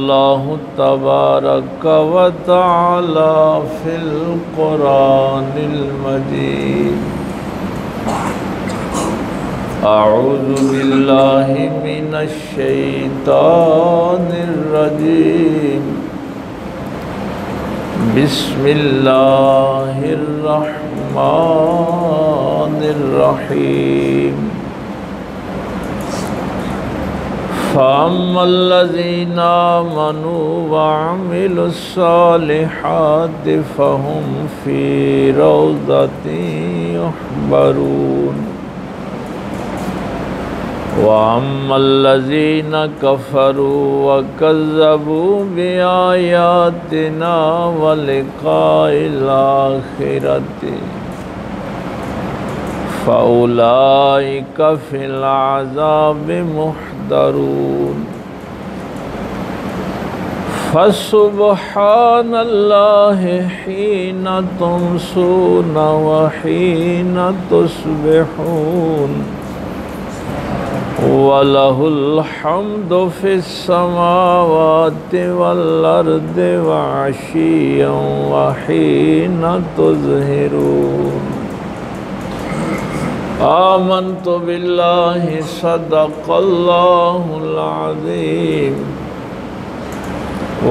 الله تبارك وتعالى في القرآن المجيد: أعوذ بالله من الشيطان الرجيم. بسم الله الرحمن الرحيم. فأما الذين آمنوا وعملوا الصالحات فهم في روضة يحبرون. وأما الذين كفروا وكذبوا بآياتنا ولقاء الآخرة فأولئك في العذاب محضرون. فسبحان الله حين تمسون وحين تصبحون وله الحمد في السماوات والأرض وعشيا وحين تظهرون. آمنت بالله صدق الله العظيم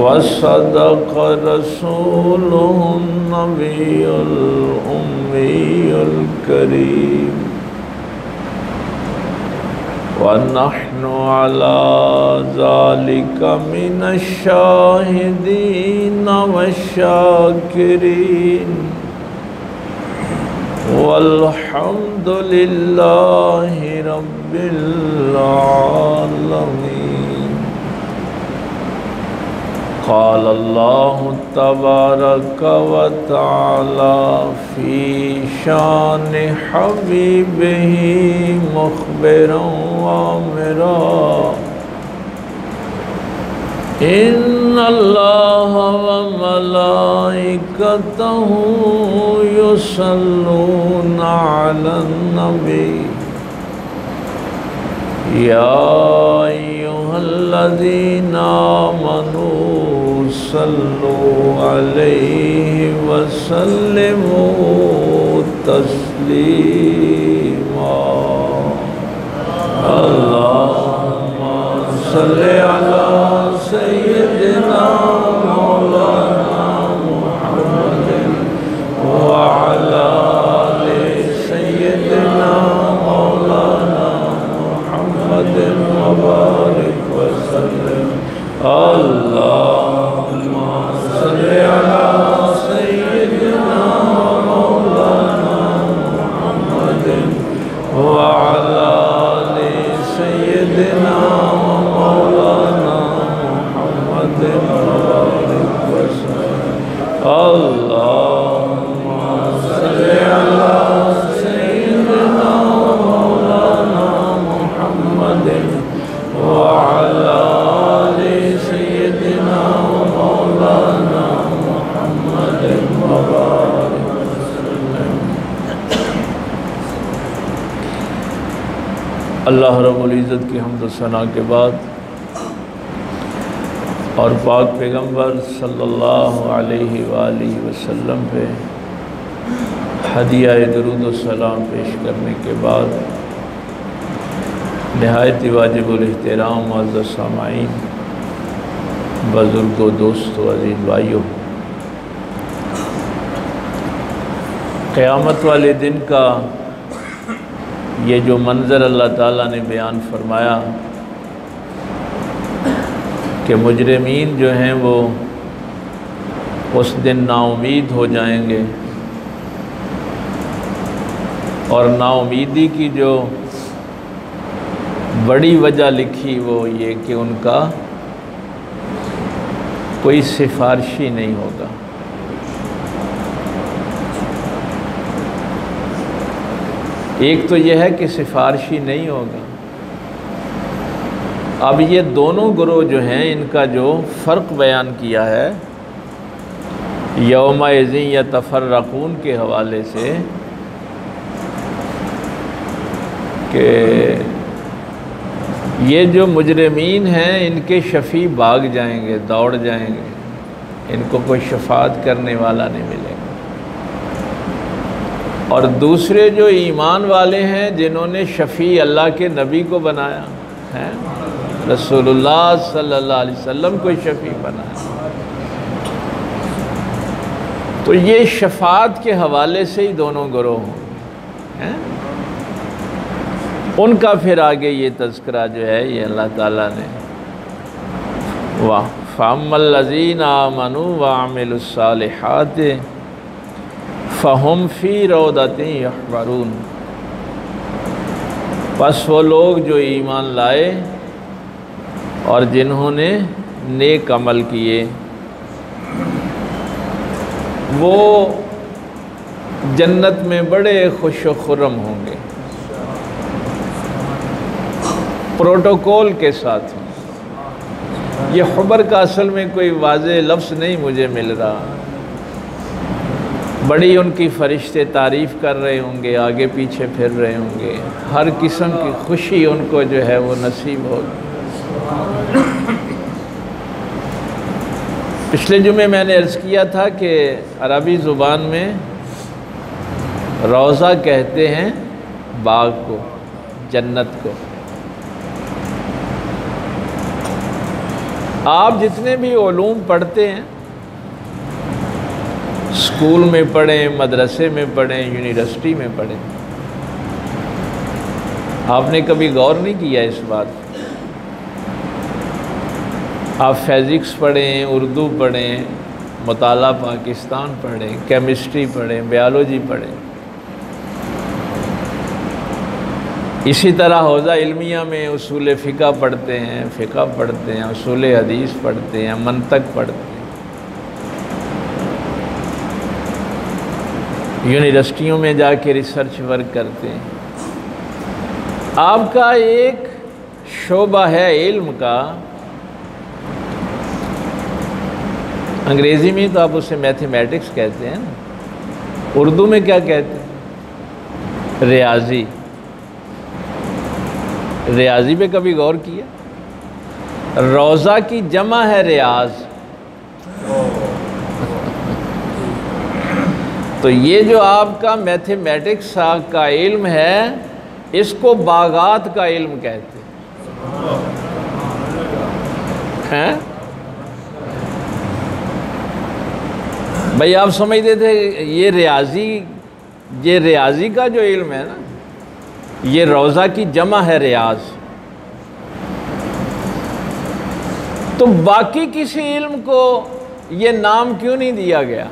وصدق رسوله النبي الأمي الكريم. ونحن على ذلك من الشاهدين والشاكرين والحمد لله رب العالمين. قال الله تبارك وتعالى في شان حبيبه مخبرا وامرا: إن الله وملائكته يصلون على النبي يا أيها الذين آمنوا صلوا عليه وسلموا تسليما. اللهم صل على سيدنا مولانا محمد وعلى آل سيدنا مولانا محمد وبارك وسلم. اللهم صل على سيدنا مولانا محمد وعلى آل سيدنا مولانا محمد وبارك وسلم. اللهم صل على سيدنا مولانا محمد وعلى آل سيدنا مولانا محمد وبارك وسلم. اللہ رب العزت کی حمد و ثنا کے بعد اور پاک پیغمبر صلی اللہ علیہ وآلہ وسلم پہ ہدیہ درود و سلام پیش کرنے کے بعد نہایت واجب الاحترام معزز سامعین، بزرگوں، دوستوں، عزیز بھائیوں، قیامت والے دن کا یہ جو منظر اللہ تعالیٰ نے بیان فرمایا کہ مجرمین جو ہیں وہ اس دن نا امید ہو جائیں گے، اور نا امیدی کی جو بڑی وجہ لکھی وہ یہ کہ ان کا کوئی سفارشی نہیں ہوگا. ایک تو یہ ہے کہ سفارشی نہیں ہوگا. اب یہ دونوں گروہ جو ہیں ان کا جو فرق بیان کیا ہے یومئذ یتفرقون کے حوالے سے کہ یہ جو مجرمین ہیں ان کے شفیع بھاگ جائیں گے، دوڑ جائیں گے، ان کو کوئی شفاعت کرنے والا نہیں ملے گا۔ اور دوسرے جو ایمان والے ہیں جنہوں نے شفیع اللہ کے نبی کو بنایا ہے، رسول اللہ صلی اللہ علیہ وسلم کو شفیع بنایا، تو یہ شفاعت کے حوالے سے ہی دونوں گروہ ہیں۔ ان کا پھر آگے یہ تذکرہ جو ہے یہ اللہ تعالیٰ نے فَأَمَّا الَّذِينَ آمَنُوا وَعَمِلُوا الصَّالِحَاتِ فَهُمْ فِي رَوْضَةٍ يَحْبَرُونَ، پس وہ لوگ جو ایمان لائے اور جنہوں نے نیک عمل کیے وہ جنت میں بڑے خوش و خرم ہوں گے، پروٹوکول کے ساتھ۔ یہ خبر کا اصل میں کوئی واضح لفظ نہیں مجھے مل رہا، بڑی ان کی فرشتے تعریف کر رہے ہوں گے، آگے پیچھے پھر رہے ہوں گے، ہر قسم کی خوشی ان کو جو ہے وہ نصیب ہوگی۔ پچھلے جمعے میں نے عرض کیا تھا کہ عربی زبان میں روضہ کہتے ہیں باغ کو، جنت کو۔ آپ جتنے بھی علوم پڑھتے ہیں، اسکول میں پڑھیں، مدرسے میں پڑھیں، یونیورسٹی میں پڑھیں، آپ نے کبھی غور نہیں کیا اس بات؟ آپ فزکس پڑھیں، اردو پڑھیں، مطالعہ پاکستان پڑھیں، کیمسٹری پڑھیں، بیالوجی پڑھیں، اسی طرح حوزہ علمیہ میں اصول فقہ پڑھتے ہیں، فقہ پڑھتے ہیں، اصول حدیث پڑھتے ہیں، منطق پڑھتے ہیں، یونیورسٹیوں میں جا کے ریسرچ ورک کرتے ہیں۔ آپ کا ایک شعبہ ہے علم کا، انگریزی میں تو آپ اسے میتھمیٹکس کہتے ہیں نا، اردو میں کیا کہتے ہیں؟ ریاضی۔ ریاضی پہ کبھی غور کیا؟ روضہ کی جمع ہے ریاض۔ تو یہ جو آپ کا میتھمیٹکس کا علم ہے اس کو باغات کا علم کہتے ہیں۔ بھائی آپ سمجھتے تھے یہ ریاضی کا جو علم ہے نا، یہ روضہ کی جمع ہے ریاض، تو باقی کسی علم کو یہ نام کیوں نہیں دیا گیا؟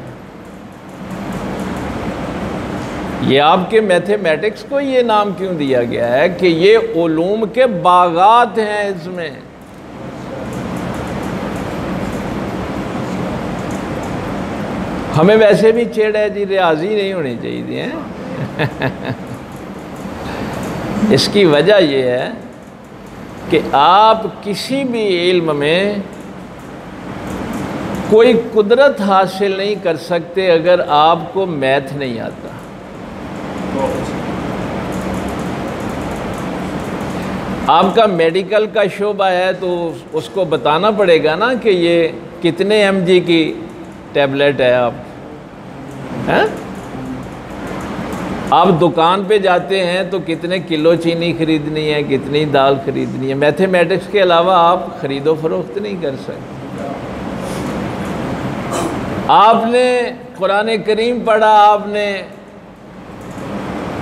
یہ آپ کے میتھمیٹکس کو یہ نام کیوں دیا گیا ہے کہ یہ علوم کے باغات ہیں؟ اس میں ہمیں ویسے بھی چیڑ ہے جی، ریاضی نہیں ہونی چاہیے۔ اس کی وجہ یہ ہے کہ آپ کسی بھی علم میں کوئی قدرت حاصل نہیں کر سکتے اگر آپ کو میتھ نہیں آتا۔ آپ کا میڈیکل کا شعبہ ہے تو اس کو بتانا پڑے گا نا کہ یہ کتنے ایم جی کی ٹیبلٹ ہے۔ آپ دکان پہ جاتے ہیں تو کتنے کلو چینی خریدنی ہے، کتنی دال خریدنی ہے۔ میتھمیٹکس کے علاوہ آپ خرید و فروخت نہیں کر سکتے۔ آپ نے قرآن کریم پڑھا، آپ نے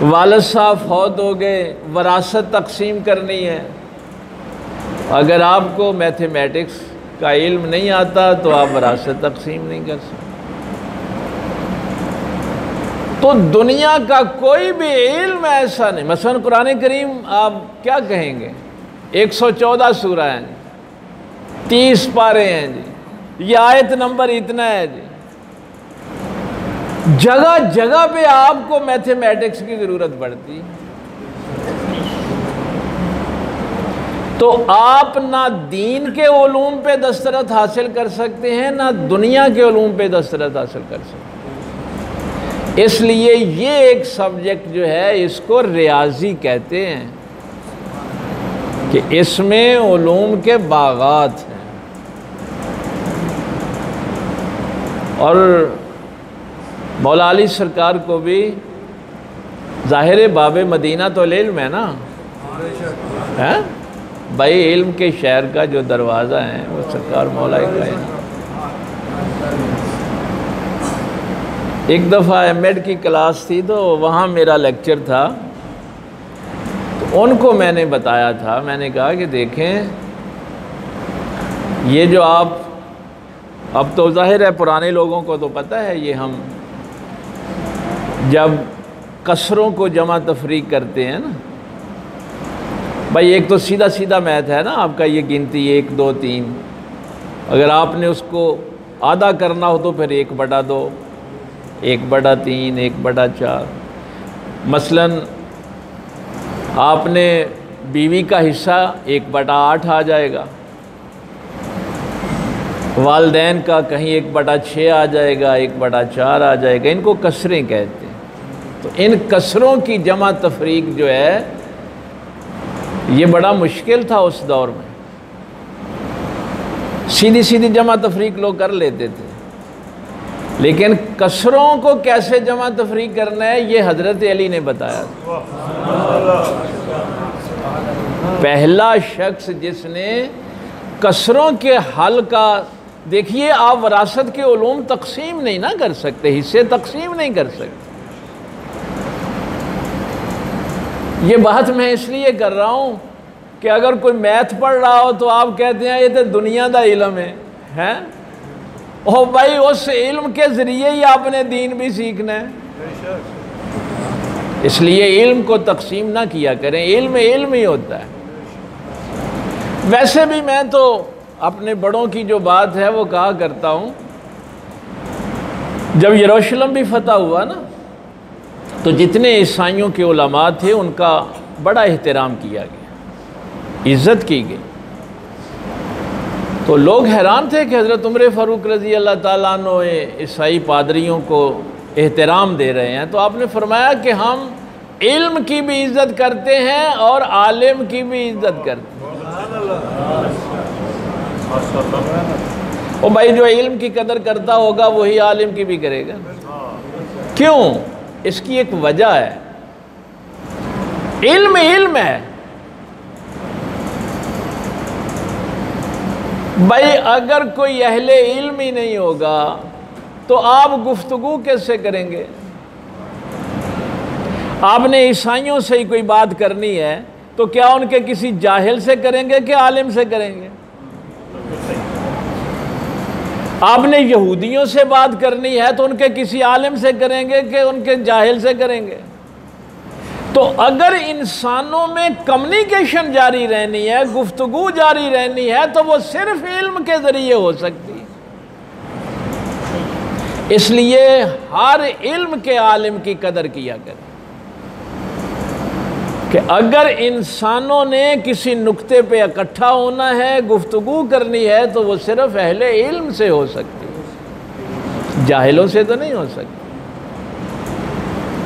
والد صاحب فوت ہو گئے، وراثت تقسیم کرنی ہے، اگر آپ کو میتھمیٹکس کا علم نہیں آتا تو آپ وراثت تقسیم نہیں کر سکتے۔ تو دنیا کا کوئی بھی علم ایسا نہیں، مثلا قرآن کریم آپ کیا کہیں گے؟ 114 سورہ ہیں، 30 پارے ہیں جی، یہ آیت نمبر اتنا ہے جی، جگہ جگہ پہ آپ کو میتھمیٹکس کی ضرورت پڑتی۔ تو آپ نہ دین کے علوم پہ دسترس حاصل کر سکتے ہیں، نہ دنیا کے علوم پہ دسترس حاصل کر سکتے ہیں۔ اس لیے یہ ایک سبجیکٹ جو ہے اس کو ریاضی کہتے ہیں کہ اس میں علوم کے باغات ہیں، اور مولا علی سرکار کو بھی ظاہر باب مدینہ تو علم ہے نا، بھائی علم کے شہر کا جو دروازہ ہے وہ سرکار مولا کا ہے۔ ایک دفعہ ایم ایڈ کی کلاس تھی تو وہاں میرا لیکچر تھا، تو ان کو میں نے بتایا تھا، میں نے کہا کہ دیکھیں یہ جو آپ، اب تو ظاہر ہے پرانے لوگوں کو تو پتہ ہے، یہ ہم جب کسروں کو جمع تفریق کرتے ہیں نا، بھائی ایک تو سیدھا سیدھا میتھ ہے نا آپ کا، یہ گنتی 1 2 3، اگر آپ نے اس کو آدھا کرنا ہو تو پھر 1/2 1/3 1/4، مثلا آپ نے بیوی کا حصہ 1/8 آ جائے گا، والدین کا کہیں 1/6 آ جائے گا، 1/4 آ جائے گا، ان کو کسریں کہتے ہیں۔ تو ان کسروں کی جمع تفریق جو ہے یہ بڑا مشکل تھا اس دور میں، سیدھی سیدھی جمع تفریق لوگ کر لیتے تھے، لیکن کسروں کو کیسے جمع تفریق کرنا ہے یہ حضرت علی نے بتایا تھا۔ پہلا شخص جس نے کسروں کے حل کا، دیکھیے آپ وراثت کے علوم تقسیم نہیں نہ کر سکتے، حصے تقسیم نہیں کر سکتے۔ یہ بات میں اس لیے کر رہا ہوں کہ اگر کوئی میتھ پڑھ رہا ہو تو آپ کہتے ہیں یہ تو دنیا دا علم ہے، او بھائی اس علم کے ذریعے ہی آپ نے دین بھی سیکھنا ہے، اس لیے علم کو تقسیم نہ کیا کریں، علم علم ہی ہوتا ہے۔ ویسے بھی میں تو اپنے بڑوں کی جو بات ہے وہ کہا کرتا ہوں، جب یروشلم بھی فتح ہوا نا تو جتنے عیسائیوں کے علماء تھے ان کا بڑا احترام کیا گیا، عزت کی گئی، تو لوگ حیران تھے کہ حضرت عمر فاروق رضی اللہ تعالیٰ عنہ عیسائی پادریوں کو احترام دے رہے ہیں، تو آپ نے فرمایا کہ ہم علم کی بھی عزت کرتے ہیں اور عالم کی بھی عزت کرتے ہیں۔ اور بھائی جو علم کی قدر کرتا ہوگا وہی عالم کی بھی کرے گا، کیوں؟ اس کی ایک وجہ ہے، علم علم ہے بھائی، اگر کوئی اہل علم ہی نہیں ہوگا تو آپ گفتگو کیسے کریں گے؟ آپ نے عیسائیوں سے ہی کوئی بات کرنی ہے تو کیا ان کے کسی جاہل سے کریں گے کہ عالم سے کریں گے؟ آپ نے یہودیوں سے بات کرنی ہے تو ان کے کسی عالم سے کریں گے کہ ان کے جاہل سے کریں گے؟ تو اگر انسانوں میں کمیونیکیشن جاری رہنی ہے، گفتگو جاری رہنی ہے تو وہ صرف علم کے ذریعے ہو سکتی ہے۔ اس لیے ہر علم کے عالم کی قدر کیا کریں کہ اگر انسانوں نے کسی نقطے پہ اکٹھا ہونا ہے، گفتگو کرنی ہے تو وہ صرف اہل علم سے ہو سکتی ہے، جاہلوں سے تو نہیں ہو سکتی۔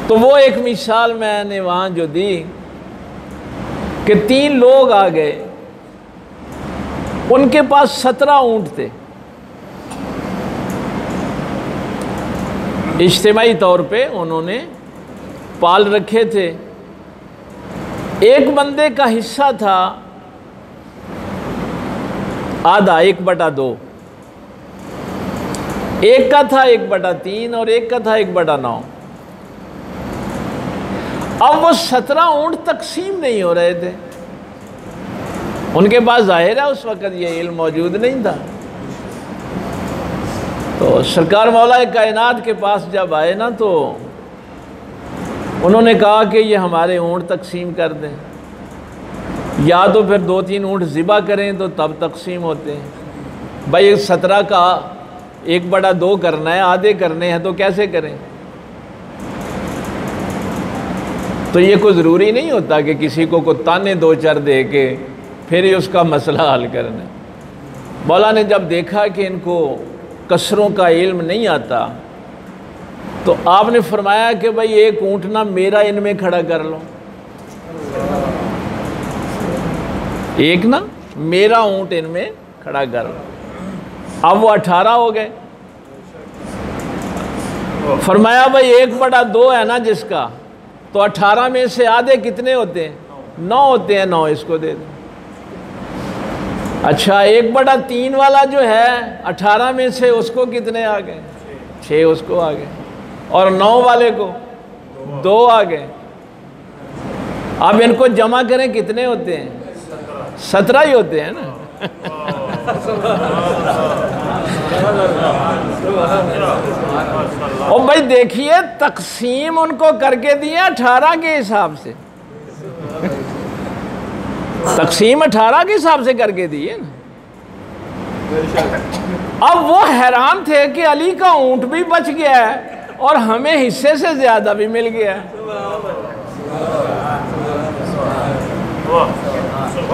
تو وہ ایک مثال میں نے وہاں جو دی کہ 3 لوگ آ گئے، ان کے پاس 17 اونٹ تھے، اجتماعی طور پہ انہوں نے پال رکھے تھے۔ ایک بندے کا حصہ تھا آدھا 1/2، ایک کا تھا 1/3 اور ایک کا تھا 1/9۔ اب وہ 17 اونٹ تقسیم نہیں ہو رہے تھے، ان کے پاس ظاہر ہے اس وقت یہ علم موجود نہیں تھا۔ تو سرکار مولا کائنات کے پاس جب آئے نا تو انہوں نے کہا کہ یہ ہمارے اونٹ تقسیم کر دیں، یا تو پھر 2-3 اونٹ ذبح کریں تو تب تقسیم ہوتے ہیں۔ بھائی 17 کا 1/2 کرنا ہے، آدھے کرنے ہیں تو کیسے کریں؟ تو یہ کوئی ضروری نہیں ہوتا کہ کسی کو تانے 2-4 دے کے پھر ہی اس کا مسئلہ حل کرنا۔ مولا نے جب دیکھا کہ ان کو کسروں کا علم نہیں آتا تو آپ نے فرمایا کہ بھائی ایک اونٹ نہ میرا ان میں کھڑا کر لو، ایک نا میرا اونٹ ان میں کھڑا کر. اب وہ 18 ہو گئے. فرمایا بھائی 1/2 ہے نا جس کا, تو 18 میں سے آدھے کتنے ہوتے ہیں؟ 9 ہوتے ہیں. 9 اس کو دے دیں. اچھا 1/3 والا جو ہے 18 میں سے اس کو کتنے آ گئے؟ 6 اس کو آ گئے. اور 9 والے کو 2 آ گئے. اب ان کو جمع کریں کتنے ہوتے ہیں؟ 17 ہی ہوتے ہیں نا. اور بھائی دیکھیے تقسیم ان کو کر کے دیے 18 کے حساب سے. تقسیم 18 کے حساب سے کر کے دیے نا. اب وہ حیران تھے کہ علی کا اونٹ بھی بچ گیا ہے اور ہمیں حصے سے زیادہ بھی مل گیا ہے.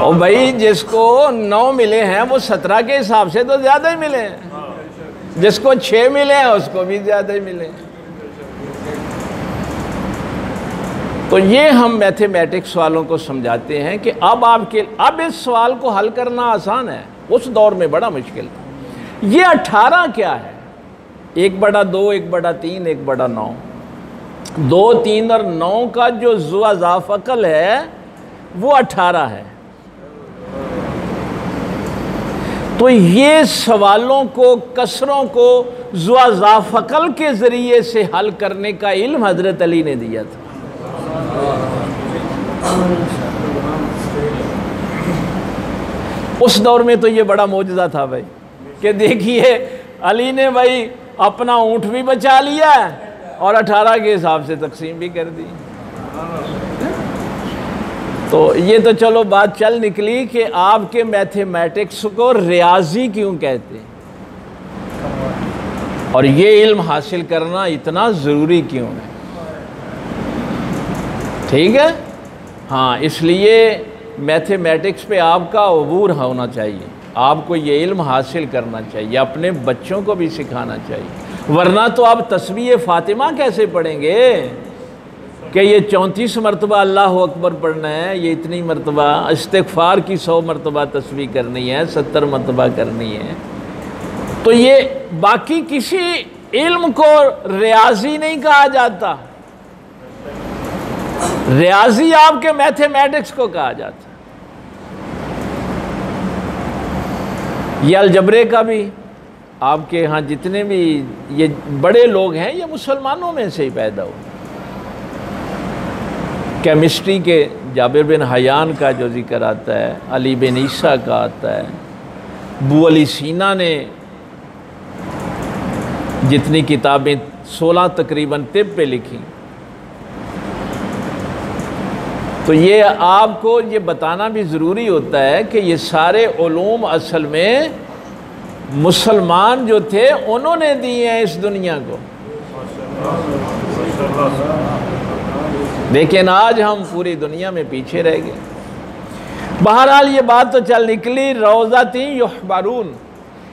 اور بھائی جس کو 9 ملے ہیں وہ 17 کے حساب سے تو زیادہ ہی ملے ہیں. جس کو 6 ملے ہیں اس کو بھی زیادہ ہی ملے ہیں. تو یہ ہم میتھمیٹکس والوں کو سمجھاتے ہیں کہ اب اس سوال کو حل کرنا آسان ہے, اس دور میں بڑا مشکل تھا. یہ 18 کیا ہے؟ 1/2, 1/3, 1/9. 2, 3 اور 9 کا جو ذو اضاف عقل ہے وہ 18 ہے. تو یہ سوالوں کو, کسروں کو ذو اضاف عقل کے ذریعے سے حل کرنے کا علم حضرت علی نے دیا تھا. اس دور میں تو یہ بڑا معجزہ تھا بھائی کہ دیکھیے علی نے بھائی اپنا اونٹ بھی بچا لیا اور 18 کے حساب سے تقسیم بھی کر دی. تو یہ تو چلو بات چل نکلی کہ آپ کے میتھمیٹکس کو ریاضی کیوں کہتے ہیں اور یہ علم حاصل کرنا اتنا ضروری کیوں ہے. ٹھیک ہے, ہاں, اس لیے میتھمیٹکس پہ آپ کا عبور ہونا چاہیے. آپ کو یہ علم حاصل کرنا چاہیے, اپنے بچوں کو بھی سکھانا چاہیے. ورنہ تو آپ تسبیح فاطمہ کیسے پڑھیں گے کہ یہ 34 مرتبہ اللہ اکبر پڑھنا ہے, یہ اتنی مرتبہ استغفار کی 100 مرتبہ تسبیح کرنی ہے, 70 مرتبہ کرنی ہے. تو یہ باقی کسی علم کو ریاضی نہیں کہا جاتا, ریاضی آپ کے میتھمیٹکس کو کہا جاتا. یہ الجبرے کا بھی آپ کے ہاں جتنے بھی یہ بڑے لوگ ہیں یہ مسلمانوں میں سے ہی پیدا ہوئے. کیمسٹری کے جابر بن حیان کا جو ذکر آتا ہے, علی بن عیسیٰ کا آتا ہے, ابو علی سینا نے جتنی کتابیں 16 تقریباً طب پہ لکھی. تو یہ آپ کو یہ بتانا بھی ضروری ہوتا ہے کہ یہ سارے علوم اصل میں مسلمان جو تھے انہوں نے دیے ہیں اس دنیا کو. لیکن آج ہم پوری دنیا میں پیچھے رہ گئے. بہرحال یہ بات تو چل نکلی روضۃ یحبرون.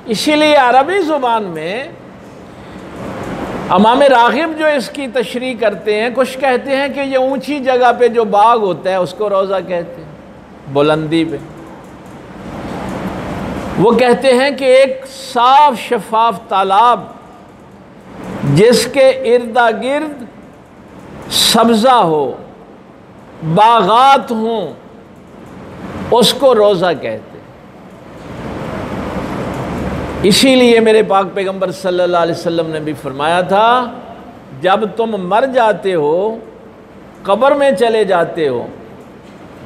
اسی لیے عربی زبان میں امام راغب جو اس کی تشریح کرتے ہیں, کچھ کہتے ہیں کہ یہ اونچی جگہ پہ جو باغ ہوتا ہے اس کو روضہ کہتے ہیں, بلندی پہ. وہ کہتے ہیں کہ ایک صاف شفاف تالاب جس کے ارد گرد سبزہ ہو, باغات ہوں, اس کو روضہ کہتے ہیں. اسی لیے میرے پاک پیغمبر صلی اللہ علیہ وسلم نے بھی فرمایا تھا جب تم مر جاتے ہو, قبر میں چلے جاتے ہو,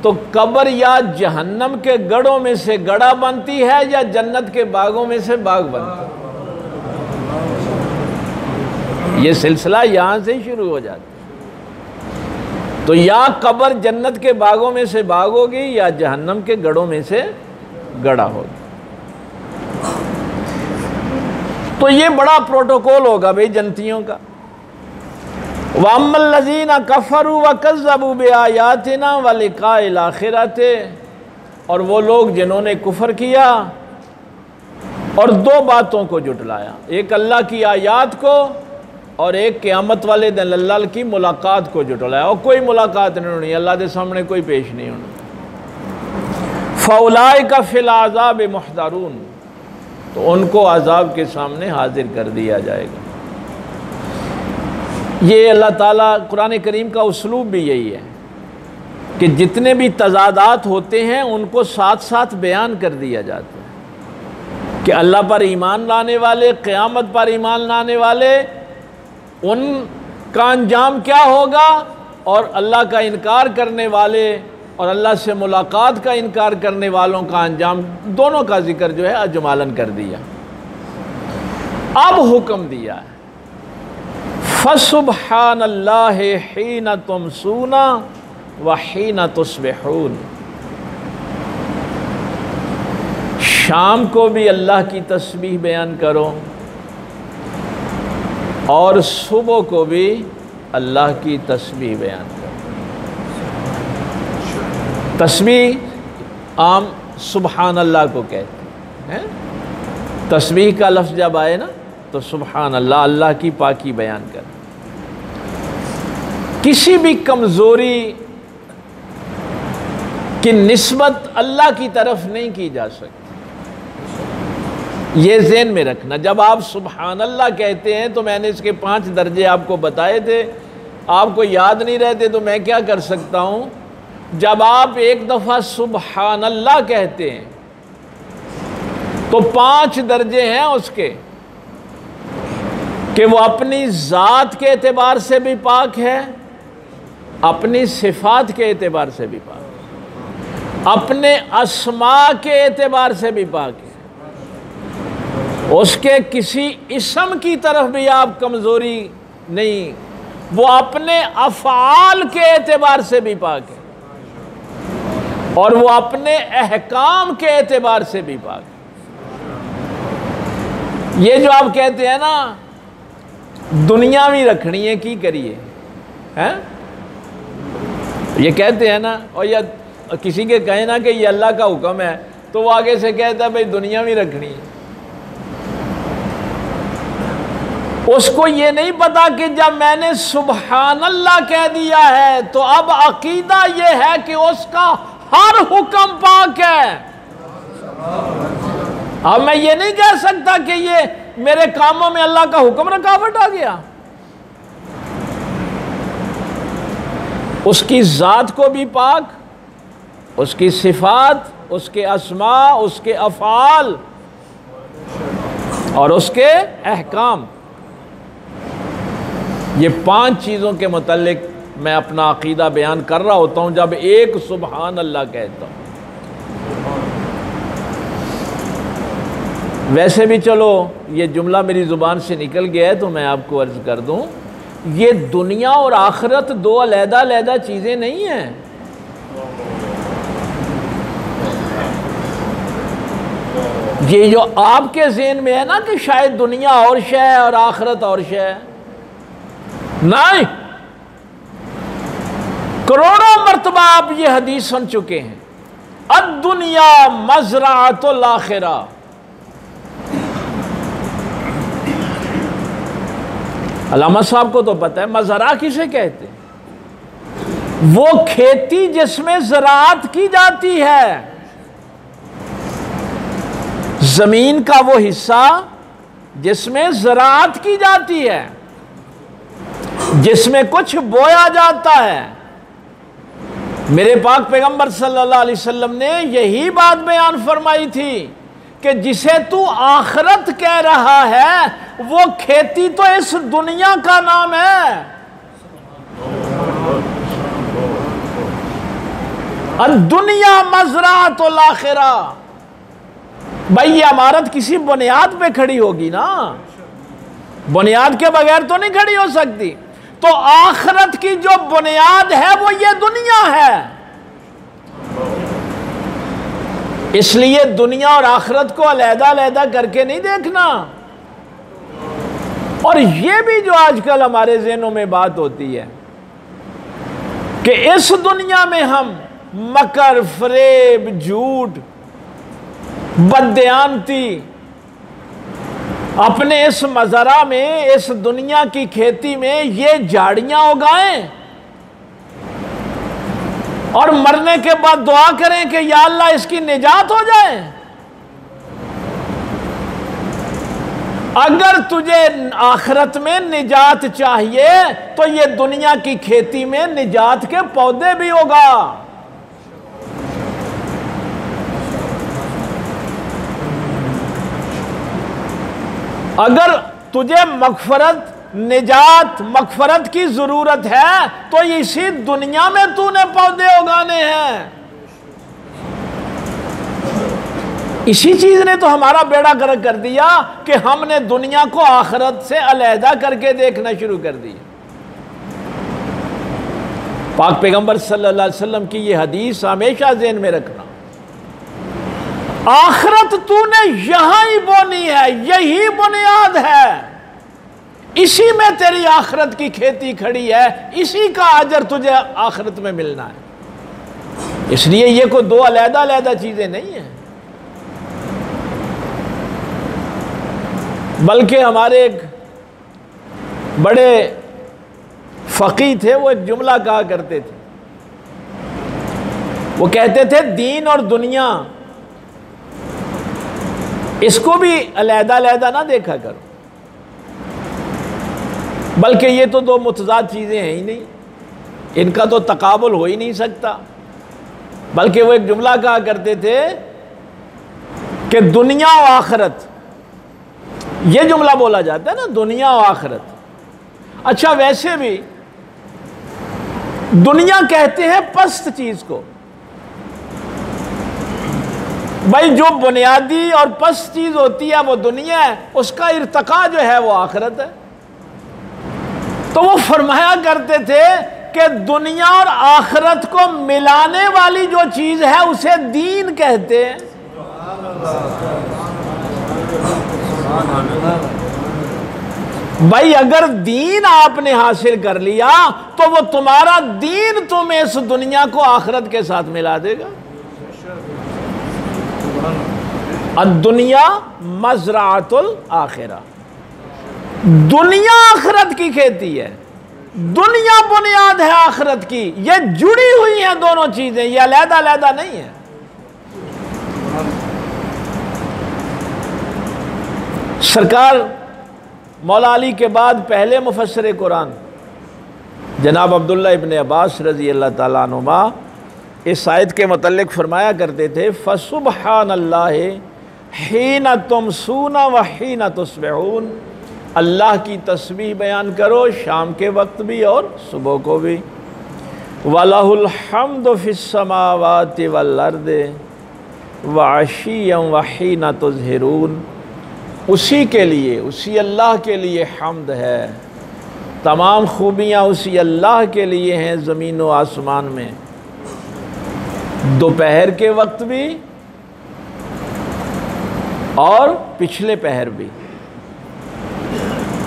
تو قبر یا جہنم کے گڑھوں میں سے گڑھا بنتی ہے یا جنت کے باغوں میں سے باغ بنتا ہے. یہ سلسلہ یہاں سے ہی شروع ہو جاتا ہے. تو یا قبر جنت کے باغوں میں سے باغ ہوگی یا جہنم کے گڑھوں میں سے گڑھا ہوگی. تو یہ بڑا پروٹوکول ہوگا بھئی جنتیوں کا. وَأَمَّا الَّذِينَ كَفَرُوا وَكَذَّبُوا بِآيَاتِنَا وَلِقَاءِ الْآخِرَةِ, اور وہ لوگ جنہوں نے کفر کیا اور 2 باتوں کو جھٹلایا, ایک اللہ کی آیات کو اور ایک قیامت والے دن اللہ کی ملاقات کو جھٹلایا. اور کوئی ملاقات نہیں ہونی, اللہ کے سامنے کوئی پیش نہیں ہونا. فَأُولَٰئِکَ فِی الْعَذَابِ مُحْضَرُونَ، تو ان کو عذاب کے سامنے حاضر کر دیا جائے گا۔ یہ اللہ تعالیٰ قرآن کریم کا اسلوب بھی یہی ہے کہ جتنے بھی تضادات ہوتے ہیں ان کو ساتھ ساتھ بیان کر دیا جاتا ہے کہ اللہ پر ایمان لانے والے، قیامت پر ایمان لانے والے، ان کا انجام کیا ہوگا، اور اللہ کا انکار کرنے والے اور اللہ سے ملاقات کا انکار کرنے والوں کا انجام، دونوں کا ذکر جو ہے اجمالاً کر دیا۔ اب حکم دیا ہے فَسُبْحَانَ اللَّهِ حِينَ تُمْسُونَ وَحِينَ تُصْبِحُونَ، شام کو بھی اللہ کی تسبیح بیان کرو اور صبح کو بھی اللہ کی تسبیح بیان کرو۔ تسبیح عام سبحان اللہ کو کہتے ہیں، تسبیح کا لفظ جب آئے نا تو سبحان اللہ، اللہ کی پاکی بیان کر۔ کسی بھی کمزوری کی نسبت اللہ کی طرف نہیں کی جا سکتی، یہ ذہن میں رکھنا۔ جب آپ سبحان اللہ کہتے ہیں تو میں نے اس کے 5 درجے آپ کو بتائے تھے، آپ کو یاد نہیں رہتے تو میں کیا کر سکتا ہوں، جب آپ ایک دفعہ سبحان اللہ کہتے ہیں تو 5 درجے ہیں اس کے، کہ وہ اپنی ذات کے اعتبار سے بھی پاک ہے، اپنی صفات کے اعتبار سے بھی پاک ہے، اپنے اسماء کے اعتبار سے بھی پاک ہے، اس کے کسی اسم کی طرف بھی آپ کمزوری نہیں، وہ اپنے افعال کے اعتبار سے بھی پاک ہے، اور وہ اپنے احکام کے اعتبار سے بھی پاک ہے۔ یہ جو آپ کہتے ہیں نا دنیا بھی رکھنی ہے کی کریے، یہ کہتے ہیں نا، اور یا کسی کے کہیں نا کہ یہ اللہ کا حکم ہے تو وہ آگے سے کہتا ہے بھئی دنیا بھی رکھنی ہے۔ اس کو یہ نہیں پتا کہ جب میں نے سبحان اللہ کہہ دیا ہے تو اب عقیدہ یہ ہے کہ اس کا ہر حکم پاک ہے۔ اب میں یہ نہیں کہہ سکتا کہ یہ میرے کاموں میں اللہ کا حکم رکاوٹ آ گیا۔ اس کی ذات کو بھی پاک، اس کی صفات، اس کے اسماء، اس کے افعال اور اس کے احکام، یہ 5 چیزوں کے متعلق میں اپنا عقیدہ بیان کر رہا ہوتا ہوں جب ایک سبحان اللہ کہتا ہوں۔ ویسے بھی چلو یہ جملہ میری زبان سے نکل گیا ہے تو میں آپ کو عرض کر دوں، یہ دنیا اور آخرت 2 علیحدہ علیحدہ چیزیں نہیں ہیں۔ یہ جو آپ کے ذہن میں ہے نا کہ شاید دنیا اور شے ہے اور آخرت اور شے ہے، نہیں، کروڑوں مرتبہ آپ یہ حدیث سن چکے ہیں، الدنیا مزرعۃ الآخرہ۔ علامہ صاحب کو تو پتہ ہے مزرعہ کسے کہتے ہیں، وہ کھیتی جس میں زراعت کی جاتی ہے، زمین کا وہ حصہ جس میں زراعت کی جاتی ہے، جس میں کچھ بویا جاتا ہے۔ میرے پاک پیغمبر صلی اللہ علیہ وسلم نے یہی بات بیان فرمائی تھی کہ جسے تو آخرت کہہ رہا ہے وہ کھیتی تو اس دنیا کا نام ہے۔ الدنیا مزرعۃ الآخرہ، بھائی یہ عمارت کسی بنیاد پہ کھڑی ہوگی نا، بنیاد کے بغیر تو نہیں کھڑی ہو سکتی، تو آخرت کی جو بنیاد ہے وہ یہ دنیا ہے۔ اس لیے دنیا اور آخرت کو علیحدہ علیحدہ کر کے نہیں دیکھنا۔ اور یہ بھی جو آج کل ہمارے ذہنوں میں بات ہوتی ہے کہ اس دنیا میں ہم مکر، فریب، جھوٹ، بددیانتی اپنے اس مزرعہ میں، اس دنیا کی کھیتی میں یہ جھاڑیاں اگائیں، اور مرنے کے بعد دعا کریں کہ یا اللہ اس کی نجات ہو جائے؟ اگر تجھے آخرت میں نجات چاہیے تو یہ دنیا کی کھیتی میں نجات کے پودے بھی ہوگا۔ اگر تجھے مغفرت کی ضرورت ہے تو اسی دنیا میں تو نے پودے اگانے ہیں۔ اسی چیز نے تو ہمارا بیڑا غرق کر دیا کہ ہم نے دنیا کو آخرت سے علیحدہ کر کے دیکھنا شروع کر دیا۔ پاک پیغمبر صلی اللہ علیہ وسلم کی یہ حدیث ہمیشہ ذہن میں رکھنا، آخرت تو نے یہاں ہی بونی ہے، یہی بنیاد ہے، اسی میں تیری آخرت کی کھیتی کھڑی ہے، اسی کا اجر تجھے آخرت میں ملنا ہے۔ اس لیے یہ کوئی دو علیحدہ علیحدہ چیزیں نہیں ہیں، بلکہ ہمارے ایک بڑے فقیہ تھے، وہ ایک جملہ کہا کرتے تھے، وہ کہتے تھے دین اور دنیا اس کو بھی علیحدہ علیحدہ نہ دیکھا کرو، بلکہ یہ تو دو متضاد چیزیں ہیں ہی نہیں، ان کا تو تقابل ہو ہی نہیں سکتا۔ بلکہ وہ ایک جملہ کہا کرتے تھے کہ دنیا و آخرت، یہ جملہ بولا جاتا ہے نا، دنیا و آخرت۔ اچھا ویسے بھی دنیا کہتے ہیں پست چیز کو، بھائی جو بنیادی اور پست چیز ہوتی ہے وہ دنیا ہے، اس کا ارتقاء جو ہے وہ آخرت ہے۔ تو وہ فرمایا کرتے تھے کہ دنیا اور آخرت کو ملانے والی جو چیز ہے اسے دین کہتے ہیں۔ بھائی اگر دین آپ نے حاصل کر لیا تو وہ تمہارا دین تمہیں اس دنیا کو آخرت کے ساتھ ملا دے گا۔ الدنیا مزرعۃ الآخرہ، دنیا آخرت کی کھیتی ہے، دنیا بنیاد ہے آخرت کی، یہ جڑی ہوئی ہیں دونوں چیزیں، یہ علیحدہ علیحدہ نہیں ہے۔ سرکار مولا علی کے بعد پہلے مفسر قرآن جناب عبداللہ ابن عباس رضی اللہ تعالیٰ عنہما اس آیت کے متعلق فرمایا کرتے تھے فَسُبْحَانَ اللَّهِ حِينَ تُمْسُونَ وَحِينَ تُصْبِحُونَ، اللہ کی تسبیح بیان کرو شام کے وقت بھی اور صبح کو بھی۔ وَلَهُ الْحَمْدُ فِي السَّمَاوَاتِ وَالْأَرْضِ وَعَشِيًّا وَحِينَ تُظْهِرُونَ، اسی کے لیے، اسی اللہ کے لیے حمد ہے، تمام خوبیاں اسی اللہ کے لیے ہیں زمین و آسمان میں، دوپہر کے وقت بھی اور پچھلے پہر بھی۔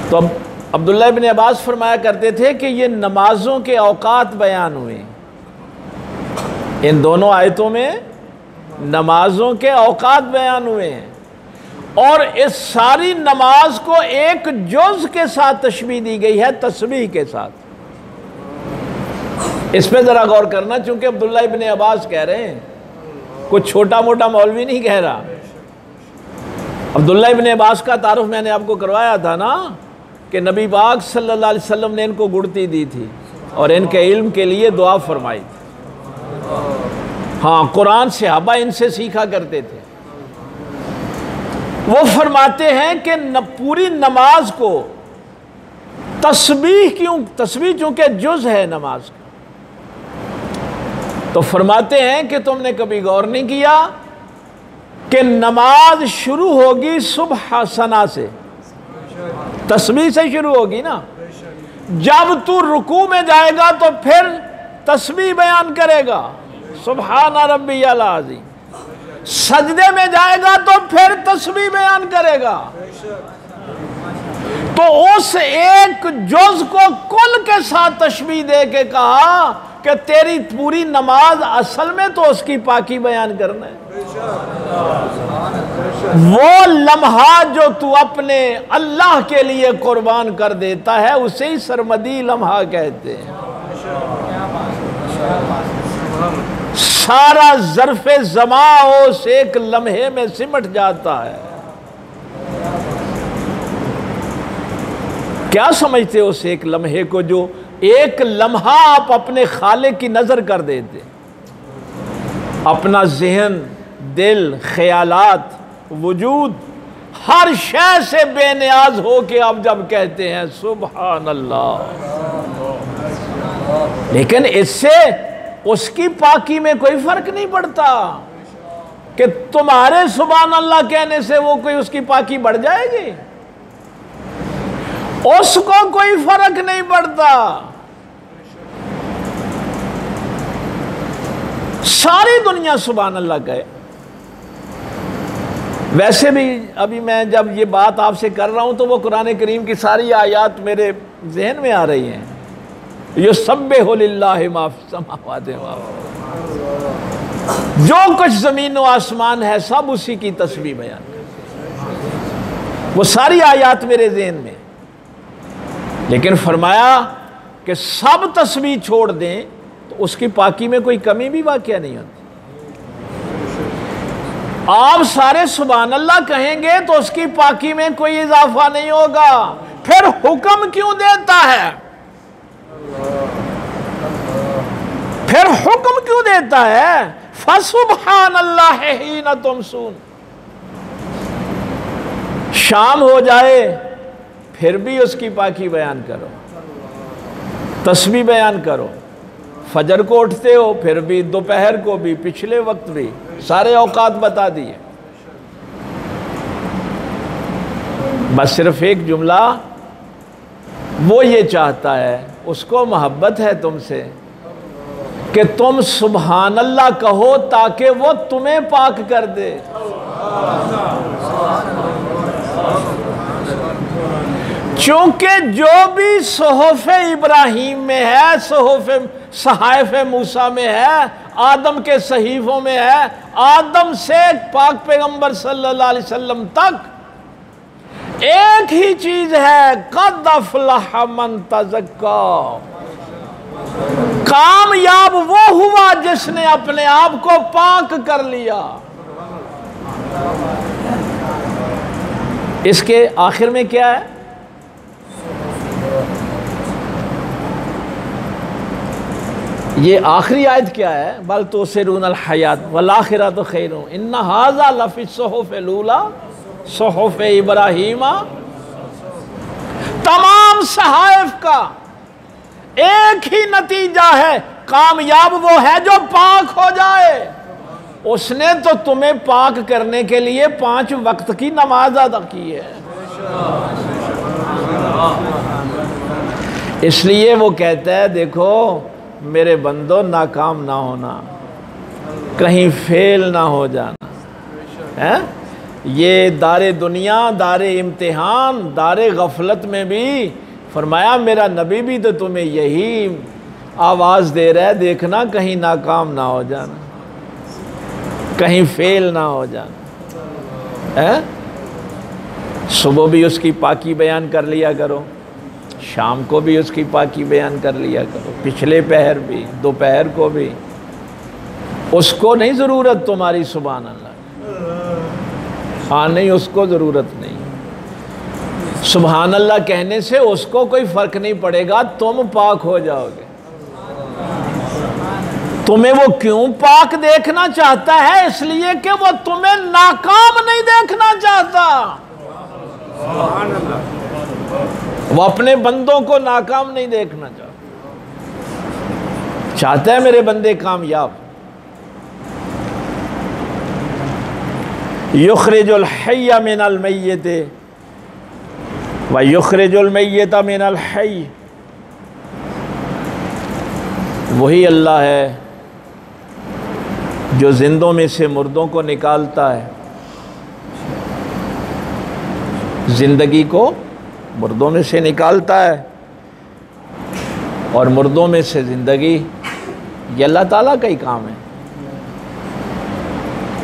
تو اب عبداللہ ابن عباس فرمایا کرتے تھے کہ یہ نمازوں کے اوقات بیان ہوئے، ان دونوں آیتوں میں نمازوں کے اوقات بیان ہوئے ہیں، اور اس ساری نماز کو ایک جز کے ساتھ تشبیہ دی گئی ہے، تسبیح کے ساتھ۔ اس پہ ذرا غور کرنا، چونکہ عبداللہ ابن عباس کہہ رہے ہیں، کوئی چھوٹا موٹا مولوی نہیں کہہ رہا۔ عبداللہ ابن عباس کا تعارف میں نے آپ کو کروایا تھا نا، کہ نبی پاک صلی اللہ علیہ وسلم نے ان کو گڑتی دی تھی اور ان کے علم کے لیے دعا فرمائی تھی۔ ہاں، قرآن صحابہ ان سے سیکھا کرتے تھے۔ وہ فرماتے ہیں کہ پوری نماز کو تسبیح چونکہ جز ہے نماز کا، تو فرماتے ہیں کہ تم نے کبھی غور نہیں کیا کہ نماز شروع ہوگی صبح ثنا سے، تسبیح سے شروع ہوگی نا، جب تو رکوع میں جائے گا تو پھر تسبیح بیان کرے گا، سبحان ربی العظیم، سجدے میں جائے گا تو پھر تسبیح بیان کرے گا۔ تو اس ایک جز کو کل کے ساتھ تشبیہ دے کے کہا کہ تیری پوری نماز اصل میں تو اس کی پاکی بیان کرنا ہے۔ وہ لمحہ جو تو اپنے اللہ کے لیے قربان کر دیتا ہے اسے ہی سرمدی لمحہ کہتے ہیں۔ سارا ظرف زمان اس ایک لمحے میں سمٹ جاتا ہے۔ کیا سمجھتے اس ایک لمحے کو جو ایک لمحہ آپ اپنے خالق کی نظر کر دیتے؟ اپنا ذہن، دل، خیالات، وجود، ہر شے سے بے نیاز ہو کے آپ جب کہتے ہیں سبحان اللہ، لیکن اس سے اس کی پاکی میں کوئی فرق نہیں پڑتا کہ تمہارے سبحان اللہ کہنے سے وہ کوئی اس کی پاکی بڑھ جائے گی، اس کو کوئی فرق نہیں پڑتا۔ ساری دنیا سبحان اللہ کہے۔ ویسے بھی ابھی میں جب یہ بات آپ سے کر رہا ہوں تو وہ قرآن کریم کی ساری آیات میرے ذہن میں آ رہی ہیں۔ یسبح للہ ما فی السماوات و جو کچھ زمین و آسمان ہے سب اسی کی تسبیح بیان کرتے، وہ ساری آیات میرے ذہن میں، لیکن فرمایا کہ سب تسبیح چھوڑ دیں تو اس کی پاکی میں کوئی کمی بھی واقع نہیں ہوتی۔ آپ سارے سبحان اللہ کہیں گے تو اس کی پاکی میں کوئی اضافہ نہیں ہوگا، پھر حکم کیوں دیتا ہے؟ پھر حکم کیوں دیتا ہے؟ فَسُبْحَانَ اللَّهِ حِينَ تُمْسُونَ، شام ہو جائے پھر بھی اس کی پاکی بیان کرو، تسبیح بیان کرو، فجر کو اٹھتے ہو پھر بھی، دوپہر کو بھی، پچھلے وقت بھی، سارے اوقات بتا دیے۔ بس صرف ایک جملہ، وہ یہ چاہتا ہے، اس کو محبت ہے تم سے کہ تم سبحان اللہ کہو تاکہ وہ تمہیں پاک کر دے۔ چونکہ جو بھی صحف ابراہیم میں ہے، صحائف موسیٰ میں ہے، آدم کے صحیفوں میں ہے، آدم سے پاک پیغمبر صلی اللہ علیہ وسلم تک ایک ہی چیز ہے، قد افلح من تزکا، کامیاب وہ ہوا جس نے اپنے آپ کو پاک کر لیا۔ اس کے آخر میں کیا ہے؟ یہ آخری آیت کیا ہے؟ بل تؤثرون الحیات والآخرۃ خیر ان ھذا لفی الصحف الاولیٰ صحف ابراہیم۔ تمام صحائف کا ایک ہی نتیجہ ہے، کامیاب وہ ہے جو پاک ہو جائے۔ اس نے تو تمہیں پاک کرنے کے لیے 5 وقت کی نماز ادا کی ہے، اس لیے وہ کہتا ہے دیکھو میرے بندو، ناکام نہ ہونا، کہیں فیل نہ ہو جانا۔ یہ دار دنیا، دار امتحان، دار غفلت میں بھی فرمایا میرا نبی بھی تو تمہیں یہی آواز دے رہا ہے، دیکھنا کہیں ناکام نہ ہو جانا، کہیں فیل نہ ہو جانا۔ صبح بھی اس کی پاکی بیان کر لیا کرو، شام کو بھی اس کی پاکی بیان کر لیا کرو، پچھلے پہر بھی، دوپہر کو بھی۔ اس کو نہیں ضرورت تمہاری سبحان اللہ، ہاں نہیں، اس کو ضرورت نہیں۔ سبحان اللہ کہنے سے اس کو کوئی فرق نہیں پڑے گا، تم پاک ہو جاؤ گے۔ تمہیں وہ کیوں پاک دیکھنا چاہتا ہے؟ اس لیے کہ وہ تمہیں ناکام نہیں دیکھنا چاہتا، وہ اپنے بندوں کو ناکام نہیں دیکھنا چاہتا ہے میرے بندے کامیاب۔ یخرج الحی من المیت ویخرج المیت من الحی، وہی اللہ ہے جو زندوں میں سے مردوں کو نکالتا ہے، زندگی کو مردوں میں سے نکالتا ہے، اور مردوں میں سے زندگی، یہ اللہ تعالیٰ کا ہی کام ہے،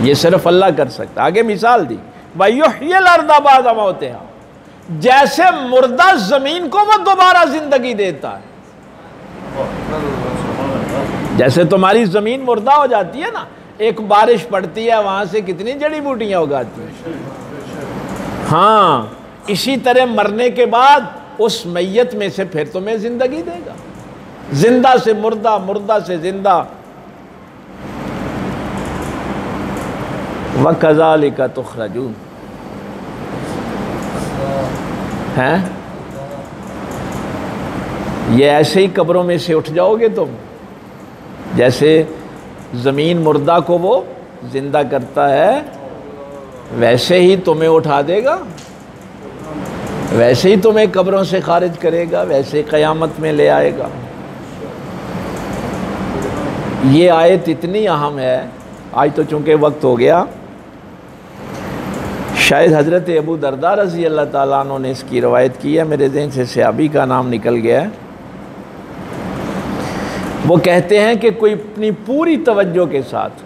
یہ صرف اللہ کر سکتا۔ آگے مثال دی، وَيُحْيِي الْأَرْضَ بَعْدَ مَوْتِهَا، جیسے مردہ زمین کو وہ دوبارہ زندگی دیتا ہے۔ جیسے تمہاری زمین مردہ ہو جاتی ہے نا، ایک بارش پڑتی ہے وہاں سے کتنی جڑی بوٹیاں اگاتی ہیں، ہاں اسی طرح مرنے کے بعد اس میت میں سے پھر تمہیں زندگی دے گا، زندہ سے مردہ، مردہ سے زندہ۔ وَكَذَلِكَ تُخْرَجُونَ، ہیں یہ ایسے ہی قبروں میں سے اٹھ جاؤ گے تم، جیسے زمین مردہ کو وہ زندہ کرتا ہے ویسے ہی تمہیں اٹھا دے گا، ویسے ہی تمہیں قبروں سے خارج کرے گا، ویسے قیامت میں لے آئے گا۔ یہ آیت اتنی اہم ہے، آج تو چونکہ وقت ہو گیا، شاید حضرت ابو درداء رضی اللہ تعالیٰ عنہ نے اس کی روایت کی ہے، میرے ذہن سے صحابی کا نام نکل گیا ہے۔ وہ کہتے ہیں کہ کوئی اپنی پوری توجہ کے ساتھ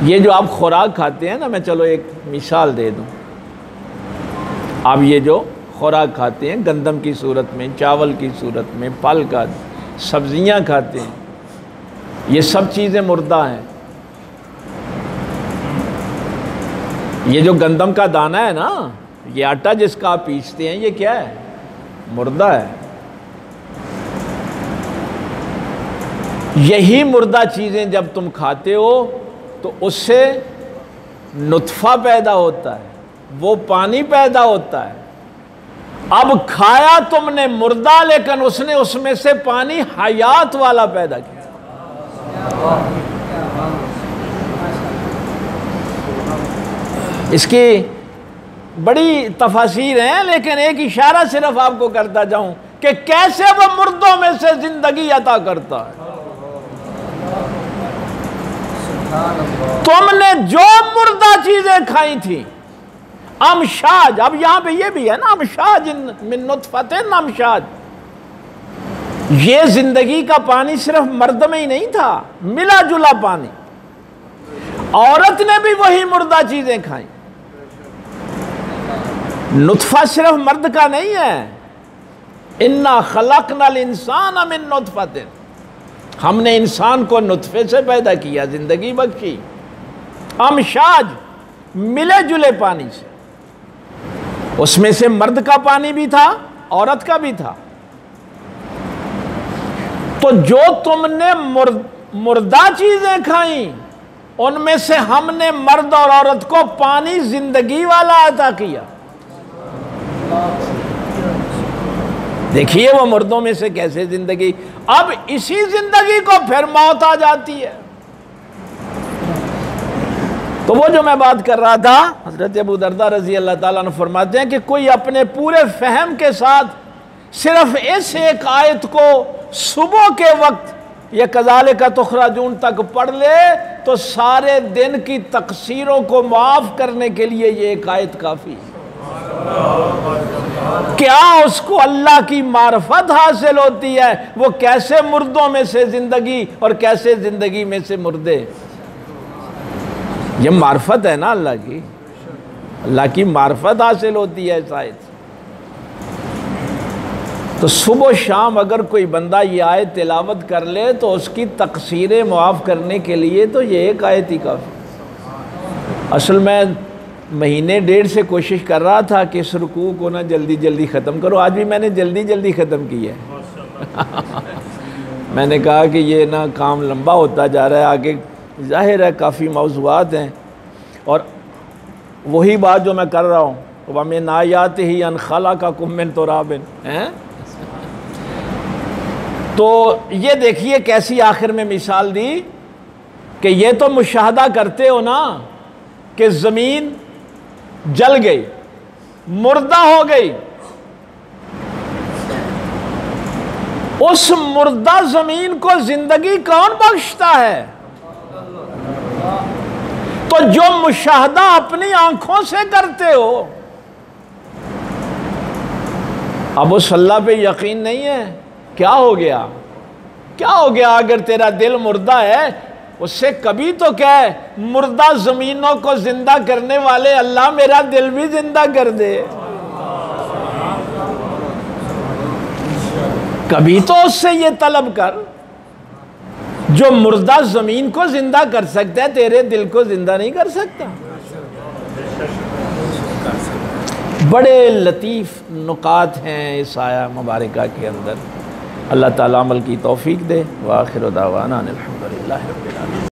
یہ جو آپ خوراک کھاتے ہیں نا، میں چلو ایک مثال دے دوں، آپ یہ جو خوراک کھاتے ہیں گندم کی صورت میں، چاول کی صورت میں، پھل کا، سبزیاں کھاتے ہیں، یہ سب چیزیں مردہ ہیں۔ یہ جو گندم کا دانہ ہے نا، یہ آٹا جس کا آپ پیستے ہیں، یہ کیا ہے؟ مردہ ہے۔ یہی مردہ چیزیں جب تم کھاتے ہو تو اس سے نطفہ پیدا ہوتا ہے، وہ پانی پیدا ہوتا ہے۔ اب کھایا تم نے مردہ، لیکن اس نے اس میں سے پانی حیات والا پیدا کیا۔ اس کی بڑی تفاسیر ہیں، لیکن ایک اشارہ صرف آپ کو کرتا جاؤں کہ کیسے وہ مردوں میں سے زندگی عطا کرتا ہے۔ تم نے جو مردہ چیزیں کھائی تھیں، امشاج، اب یہاں پہ یہ بھی ہے نا، امشاج من نطفۃ امشاج، یہ زندگی کا پانی صرف مرد میں ہی نہیں تھا، ملا جلا پانی، عورت نے بھی وہی مردہ چیزیں کھائیں۔ نطفہ صرف مرد کا نہیں ہے، انا خلقنا الانسان من نطفۃ، ہم نے انسان کو نطفے سے پیدا کیا، زندگی بخشی۔ امشاج، ملے جلے پانی سے، اس میں سے مرد کا پانی بھی تھا، عورت کا بھی تھا۔ تو جو تم نے مردہ چیزیں کھائیں، ان میں سے ہم نے مرد اور عورت کو پانی زندگی والا عطا کیا۔ دیکھیے وہ مردوں میں سے کیسے زندگی، اب اسی زندگی کو پھر موت آ جاتی ہے۔ تو وہ جو میں بات کر رہا تھا، حضرت ابو درداء رضی اللہ تعالیٰ عنہ فرماتے ہیں کہ کوئی اپنے پورے فہم کے ساتھ صرف اس ایک آیت کو صبح کے وقت یہ کذالک تخرجون تک پڑھ لے تو سارے دن کی تقصیروں کو معاف کرنے کے لیے یہ ایک آیت کافی ہے۔ کیا اس کو اللہ کی معرفت حاصل ہوتی ہے، وہ کیسے مردوں میں سے زندگی اور کیسے زندگی میں سے مردے۔ یہ معرفت ہے نا اللہ کی، اللہ کی معرفت حاصل ہوتی ہے شاید۔ تو صبح و شام اگر کوئی بندہ یہ آیت تلاوت کر لے تو اس کی تقصیریں معاف کرنے کے لیے تو یہ ایک آیت ہی کافی۔ اصل میں مہینے ڈیڑھ سے کوشش کر رہا تھا کہ اس رکوع کو نا جلدی جلدی ختم کرو، آج بھی میں نے جلدی جلدی ختم کی ہے۔ میں نے کہا کہ یہ نا کام لمبا ہوتا جا رہا ہے، آگے ظاہر ہے کافی موضوعات ہیں، اور وہی بات جو میں کر رہا ہوں، وَمِنْ آیَاتِهِ أَنْ خَلَقَكُم مِّن تُرَابٍ، تو یہ دیکھیے کیسی آخر میں مثال دی کہ یہ تو مشاہدہ کرتے ہو نا کہ زمین جل گئی، مردہ ہو گئی، اس مردہ زمین کو زندگی کون بخشتا ہے؟ تو جو مشاہدہ اپنی آنکھوں سے کرتے ہو، اب اس اللہ پہ یقین نہیں ہے، کیا ہو گیا؟ کیا ہو گیا اگر تیرا دل مردہ ہے؟ اس سے کبھی تو کہے مردہ زمینوں کو زندہ کرنے والے اللہ میرا دل بھی زندہ کر دے، کبھی تو اس سے یہ طلب کر۔ جو مردہ زمین کو زندہ کر سکتا ہے تیرے دل کو زندہ نہیں کر سکتا۔ بڑے لطیف نکات ہیں اس آیہ مبارکہ کے اندر۔ اللہ تعالیٰ عمل کی توفیق دے۔ وآخر دعوانا الحمدللہ رب العالمین۔